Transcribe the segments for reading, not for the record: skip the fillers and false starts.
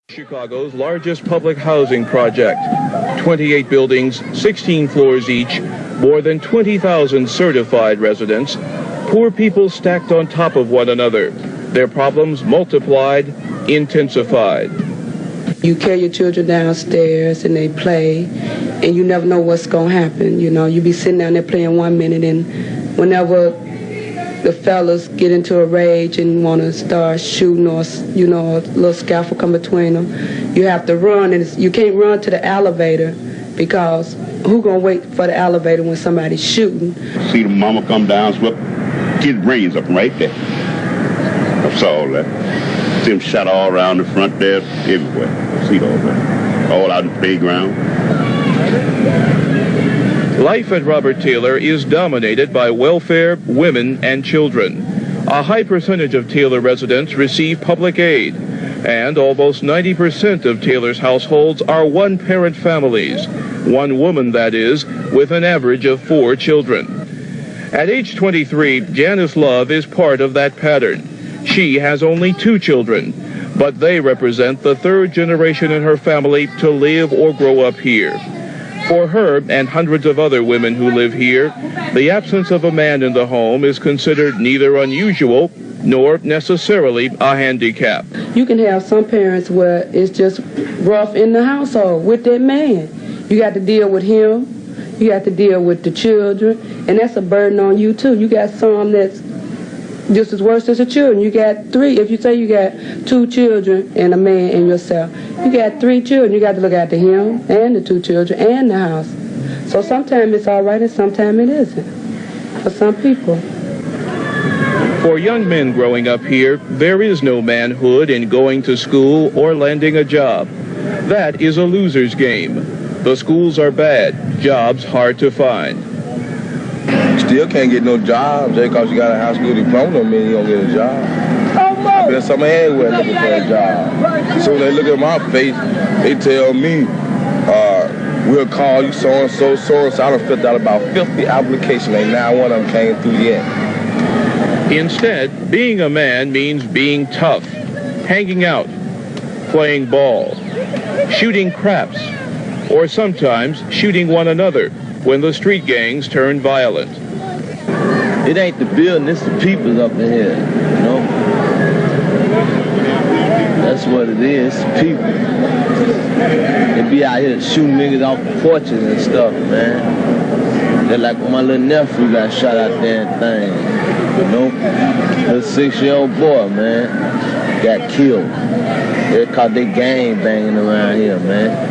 Chicago's largest public housing project. 28 buildings, 16 floors each, more than 20,000 certified residents, poor people stacked on top of one another, their problems multiplied, intensified. You carry your children downstairs and they play, and you never know what's going to happen. You know, you be sitting down there playing 1 minute, and whenever the fellas get into a rage and want to start shooting, or, you know, a little scuffle come between them, you have to run, and you can't run to the elevator because who going to wait for the elevator when somebody's shooting? See the mama come down, swept kid brains up right there. I saw all that. See them shot all around the front there, everywhere. I see all that. All out in the playground. Life at Robert Taylor is dominated by welfare, women, and children. A high percentage of Taylor residents receive public aid, and almost 90% of Taylor's households are one-parent families, one woman, that is, with an average of 4 children. At age 23, Janice Love is part of that pattern. She has only 2 children, but they represent the 3rd generation in her family to live or grow up here. For her and hundreds of other women who live here, the absence of a man in the home is considered neither unusual nor necessarily a handicap. You can have some parents where it's just rough in the household with that man. You got to deal with him, you got to deal with the children, and that's a burden on you too. You got some that's just as worse as the children. You got 3. If you say you got 2 children and a man and yourself, you got 3 children. You got to look after him and the 2 children and the house. So sometimes it's all right and sometimes it isn't for some people. For young men growing up here, there is no manhood in going to school or landing a job. That is a loser's game. The schools are bad, jobs hard to find. Still can't get no job just because you got a high school diploma don't mean you don't get a job. I've been somewhere everywhere looking for a job. So when they look at my face, they tell me, we'll call you so-and-so, so-and-so. I done filled out about 50 applications, and not one of them came through yet. Instead, being a man means being tough, hanging out, playing ball, shooting craps, or sometimes shooting one another when the street gangs turn violent. It ain't the building, it's the people up in here, you know? That's what it is, it's the people. They be out here shooting niggas off the porches and stuff, man. They're like when my little nephew got shot out there and thing, you know? Little 6-year-old boy, man, got killed. They caught they gang banging around here, man.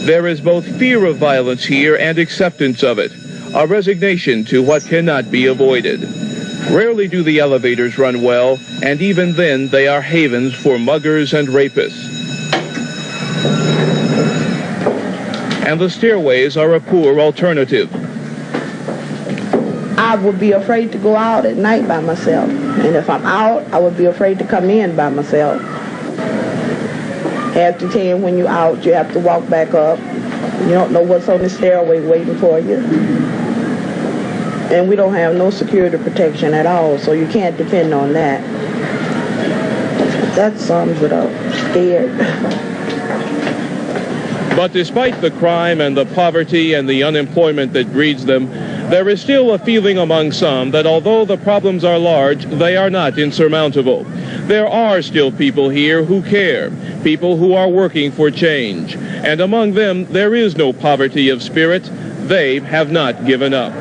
There is both fear of violence here and acceptance of it, a resignation to what cannot be avoided. Rarely do the elevators run well, and even then they are havens for muggers and rapists. And the stairways are a poor alternative. I would be afraid to go out at night by myself. And if I'm out, I would be afraid to come in by myself. After 10, when you're out, you have to walk back up. You don't know what's on the stairway waiting for you. And we don't have no security protection at all, so you can't depend on that. That sums it up. Scared. But despite the crime and the poverty and the unemployment that breeds them, there is still a feeling among some that although the problems are large, they are not insurmountable. There are still people here who care, people who are working for change. And among them, there is no poverty of spirit. They have not given up.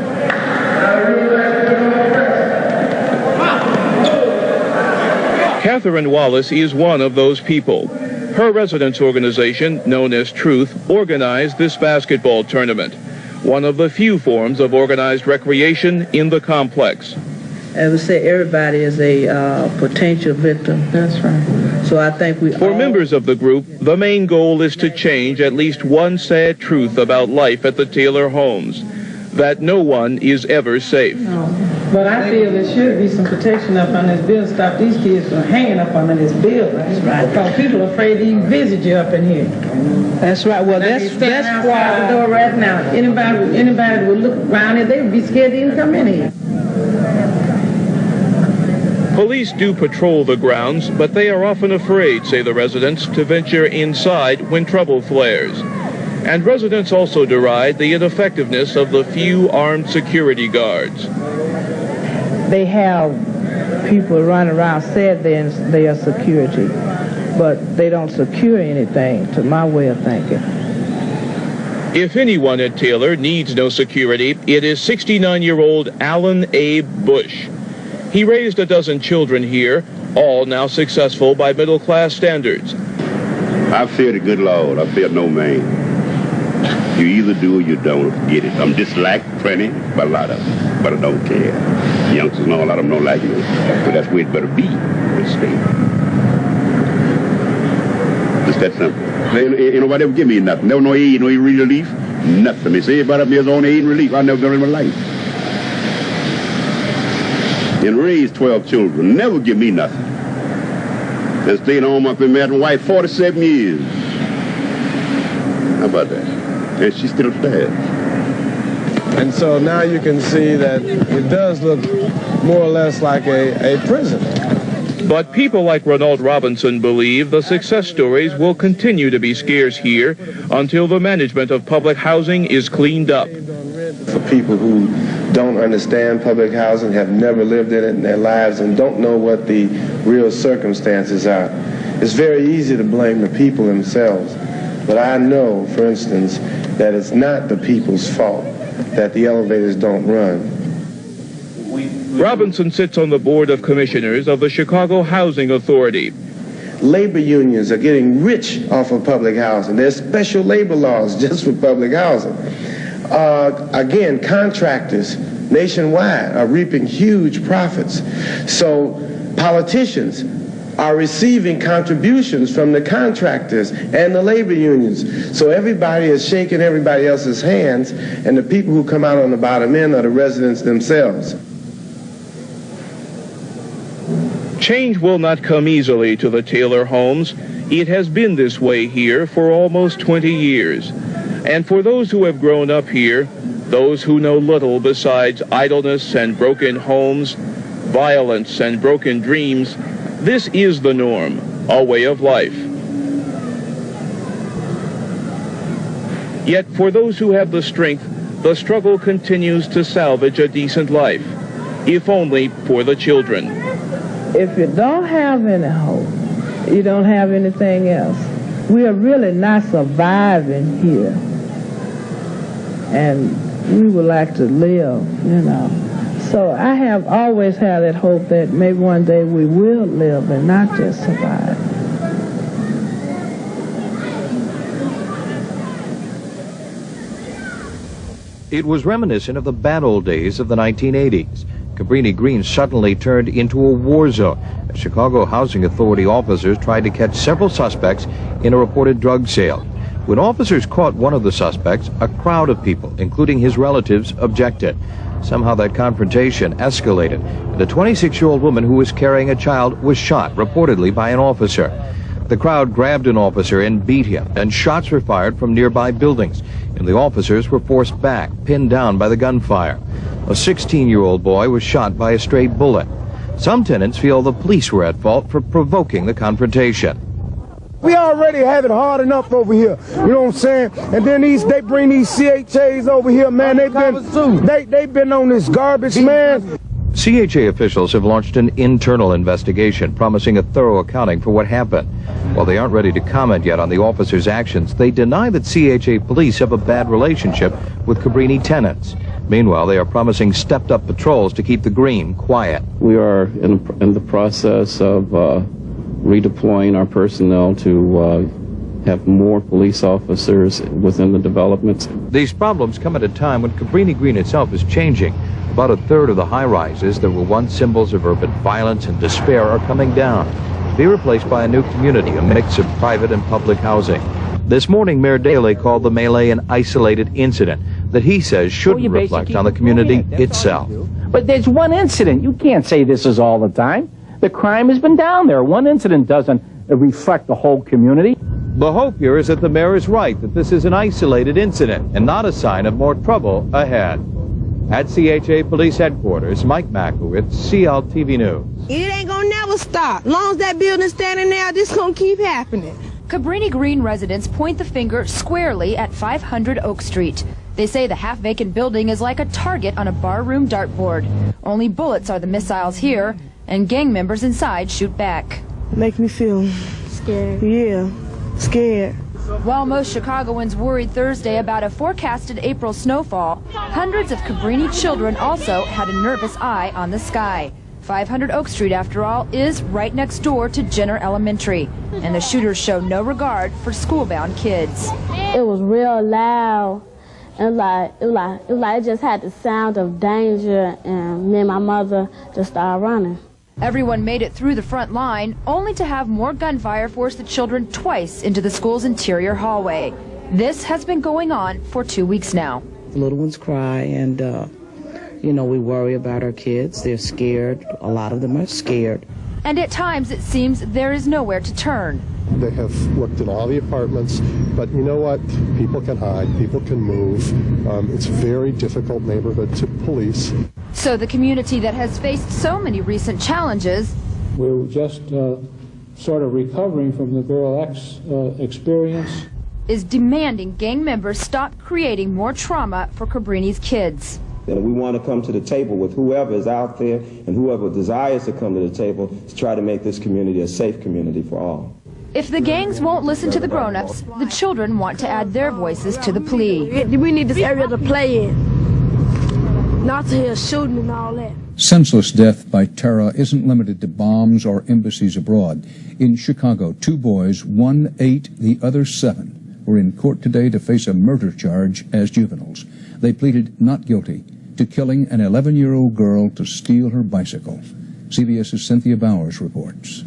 Catherine Wallace is one of those people. Her residents' organization, known as Truth, organized this basketball tournament, one of the few forms of organized recreation in the complex. I would say everybody is a potential victim. That's right. So I think For members of the group, the main goal is to change at least one sad truth about life at the Taylor homes, that no one is ever safe. No. But I feel there should be some protection up on this building. Stop these kids from hanging up under this building. That's right. Because people are afraid to even visit you up in here. That's right. Well, that's why the door right now. Anybody would look around here, they would be scared to even come in here. Police do patrol the grounds, but they are often afraid, say the residents, to venture inside when trouble flares. And residents also deride the ineffectiveness of the few armed security guards. They have people run around said they are security, but they don't secure anything, to my way of thinking. If anyone at Taylor needs no security, it is 69-year-old Alan Abe Bush. He raised a dozen children here, all now successful by middle-class standards. I fear the good Lord. I fear no man. You either do or you don't. Get it. I'm disliked plenty by a lot of them, but I don't care. Youngsters and all, a lot of them don't like me. But that's where it better be. Just that simple. Ain't nobody ever give me nothing. Never no aid, no relief, nothing. They say everybody up here is on aid and relief. I never done it in my life. And raised 12 children. Never give me nothing. And stayed home up in Madison White 47 years. How about that? And she's still there. And so now you can see that it does look more or less like a prison. But people like Ronald Robinson believe the success stories will continue to be scarce here until the management of public housing is cleaned up. For people who don't understand public housing, have never lived in it in their lives, and don't know what the real circumstances are, it's very easy to blame the people themselves. But I know, for instance, that it's not the people's fault that the elevators don't run. Robinson sits on the board of commissioners of the Chicago Housing Authority. Labor unions are getting rich off of public housing. There's special labor laws just for public housing. Again, contractors nationwide are reaping huge profits. So politicians are receiving contributions from the contractors and the labor unions. So everybody is shaking everybody else's hands, and the people who come out on the bottom end are the residents themselves. Change will not come easily to the Taylor homes. It has been this way here for almost 20 years. And for those who have grown up here, those who know little besides idleness and broken homes, violence and broken dreams, this is the norm, a way of life. Yet for those who have the strength, the struggle continues to salvage a decent life, if only for the children. If you don't have any hope, you don't have anything else. We are really not surviving here. And we would like to live, you know. So I have always had that hope that maybe one day we will live and not just survive. It was reminiscent of the bad old days of the 1980s. Cabrini Green suddenly turned into a war zone as Chicago Housing Authority officers tried to catch several suspects in a reported drug sale. When officers caught one of the suspects, a crowd of people, including his relatives, objected. Somehow that confrontation escalated, and a 26-year-old woman who was carrying a child was shot, reportedly by an officer. The crowd grabbed an officer and beat him, and shots were fired from nearby buildings, and the officers were forced back, pinned down by the gunfire. A 16-year-old boy was shot by a stray bullet. Some tenants feel the police were at fault for provoking the confrontation. We already have it hard enough over here, you know what I'm saying? And then they bring these CHAs over here, man. They've been on this garbage, man. CHA officials have launched an internal investigation promising a thorough accounting for what happened. While they aren't ready to comment yet on the officers' actions, they deny that CHA police have a bad relationship with Cabrini tenants. Meanwhile, they are promising stepped-up patrols to keep the Green quiet. We are in the process of redeploying our personnel to have more police officers within the developments. These problems come at a time when Cabrini Green itself is changing. About a third of the high-rises that were once symbols of urban violence and despair are coming down, to be replaced by a new community, a mix of private and public housing. This morning, Mayor Daley called the melee an isolated incident that he says shouldn't reflect on the community itself. But there's one incident. You can't say this is all the time. The crime has been down there. One incident doesn't reflect the whole community. The hope here is that the mayor is right, that this is an isolated incident and not a sign of more trouble ahead. At CHA Police Headquarters, Mike Makowitz, CLTV News. It ain't gonna never stop. As long as that building's standing there, this gonna keep happening. Cabrini Green residents point the finger squarely at 500 Oak Street. They say the half-vacant building is like a target on a barroom dartboard. Only bullets are the missiles here, and gang members inside shoot back. Make me feel scared. Yeah, scared. While most Chicagoans worried Thursday about a forecasted April snowfall, hundreds of Cabrini children also had a nervous eye on the sky. 500 Oak Street, after all, is right next door to Jenner Elementary, and the shooters show no regard for school-bound kids. It was real loud, and it just had the sound of danger, and me and my mother just started running. Everyone made it through the front line, only to have more gunfire force the children twice into the school's interior hallway. This has been going on for 2 weeks now. The little ones cry, and we worry about our kids. They're scared. A lot of them are scared. And at times it seems there is nowhere to turn. They have looked in all the apartments, but you know what? People can hide, people can move. It's a very difficult neighborhood to police. So the community that has faced so many recent challenges, we're just sort of recovering from the Girl X experience, is demanding gang members stop creating more trauma for Cabrini's kids. And we want to come to the table with whoever is out there and whoever desires to come to the table to try to make this community a safe community for all. If the gangs won't listen to the grown-ups, the children want to add their voices to the plea. We need this area to play in, not to hear shooting and all that. Senseless death by terror isn't limited to bombs or embassies abroad. In Chicago, 2 boys, one 8, the other 7, were in court today to face a murder charge as juveniles. They pleaded not guilty to killing an 11-year-old girl to steal her bicycle. CBS's Cynthia Bowers reports.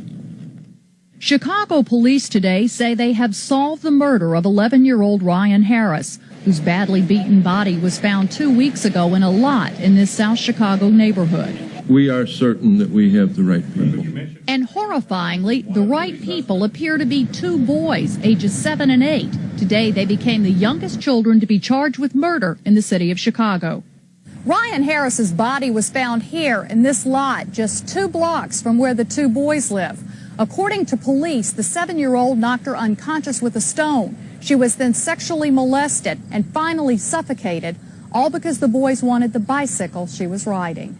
Chicago police today say they have solved the murder of 11-year-old Ryan Harris, whose badly beaten body was found 2 weeks ago in a lot in this South Chicago neighborhood. We are certain that we have the right people. And horrifyingly, the right people appear to be 2 boys, ages 7 and 8. Today, they became the youngest children to be charged with murder in the city of Chicago. Ryan Harris's body was found here in this lot, just 2 blocks from where the 2 boys live. According to police, the 7-year-old knocked her unconscious with a stone. She was then sexually molested and finally suffocated, all because the boys wanted the bicycle she was riding.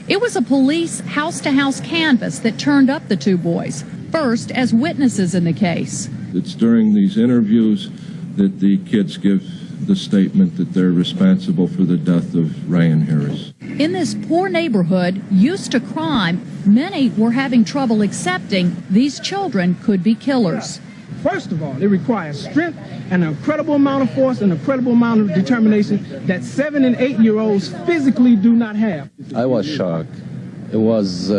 It was a police house-to-house canvass that turned up the 2 boys, first as witnesses in the case. It's during these interviews that the kids give the statement that they're responsible for the death of Ryan Harris. In this poor neighborhood, used to crime, many were having trouble accepting these children could be killers. First of all, it requires strength and an incredible amount of force and an incredible amount of determination that 7- and 8-year-olds physically do not have. I was shocked. It was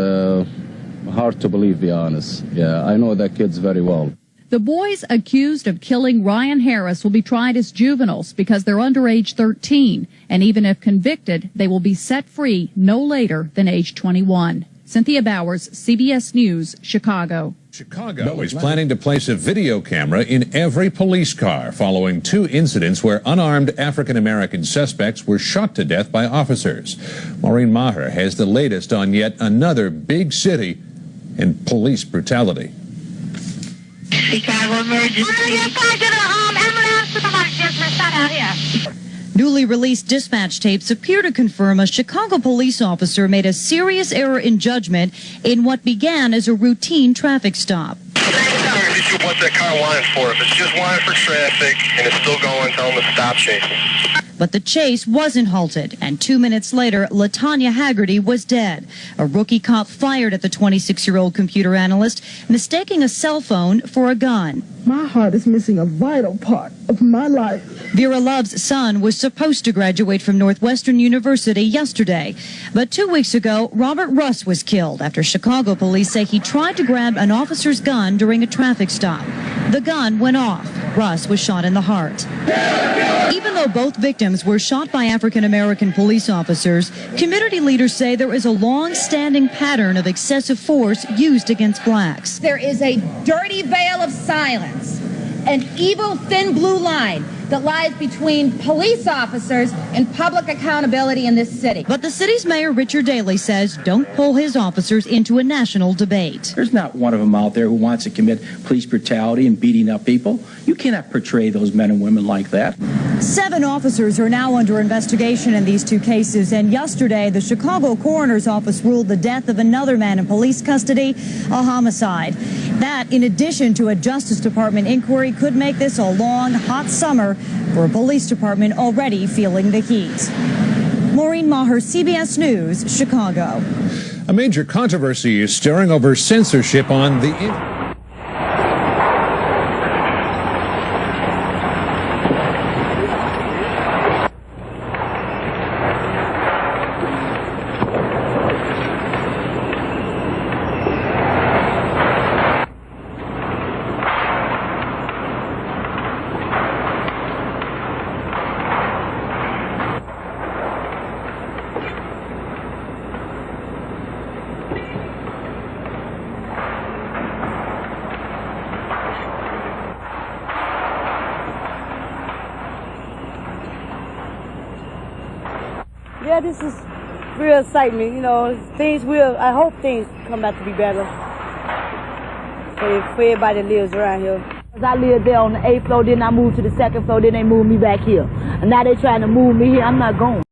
hard to believe, to be honest. Yeah, I know that kids very well. The boys accused of killing Ryan Harris will be tried as juveniles because they're under age 13, and even if convicted, they will be set free no later than age 21. Cynthia Bowers, CBS News, Chicago. Chicago is planning to place a video camera in every police car following 2 incidents where unarmed African-American suspects were shot to death by officers. Maureen Maher has the latest on yet another big city in police brutality. Chicago emergency. Newly released dispatch tapes appear to confirm a Chicago police officer made a serious error in judgment in what began as a routine traffic stop. What's that car wanted for? If it's just wanted for traffic and it's still going, tell them to stop chasing. But the chase wasn't halted, and 2 minutes later, LaTanya Haggerty was dead. A rookie cop fired at the 26-year-old computer analyst, mistaking a cell phone for a gun. My heart is missing a vital part of my life. Vera Love's son was supposed to graduate from Northwestern University yesterday. But 2 weeks ago, Robert Russ was killed after Chicago police say he tried to grab an officer's gun during a traffic stop. The gun went off. Russ was shot in the heart. Even though both victims were shot by African-American police officers, community leaders say there is a long-standing pattern of excessive force used against blacks. There is a dirty veil of silence, an evil thin blue line that lies between police officers and public accountability in this city. But the city's mayor, Richard Daley, says don't pull his officers into a national debate. There's not one of them out there who wants to commit police brutality and beating up people. You cannot portray those men and women like that. 7 officers are now under investigation in these 2 cases, and yesterday the Chicago coroner's office ruled the death of another man in police custody a homicide. That, in addition to a Justice Department inquiry, could make this a long, hot summer for a police department already feeling the heat. Maureen Maher, CBS News, Chicago. A major controversy is stirring over censorship on the internet. Yeah, this is real excitement. You know, I hope things come out to be better for everybody that lives around here. I lived there on the 8th floor, then I moved to the 2nd floor, then they moved me back here. And now they're trying to move me here. I'm not going.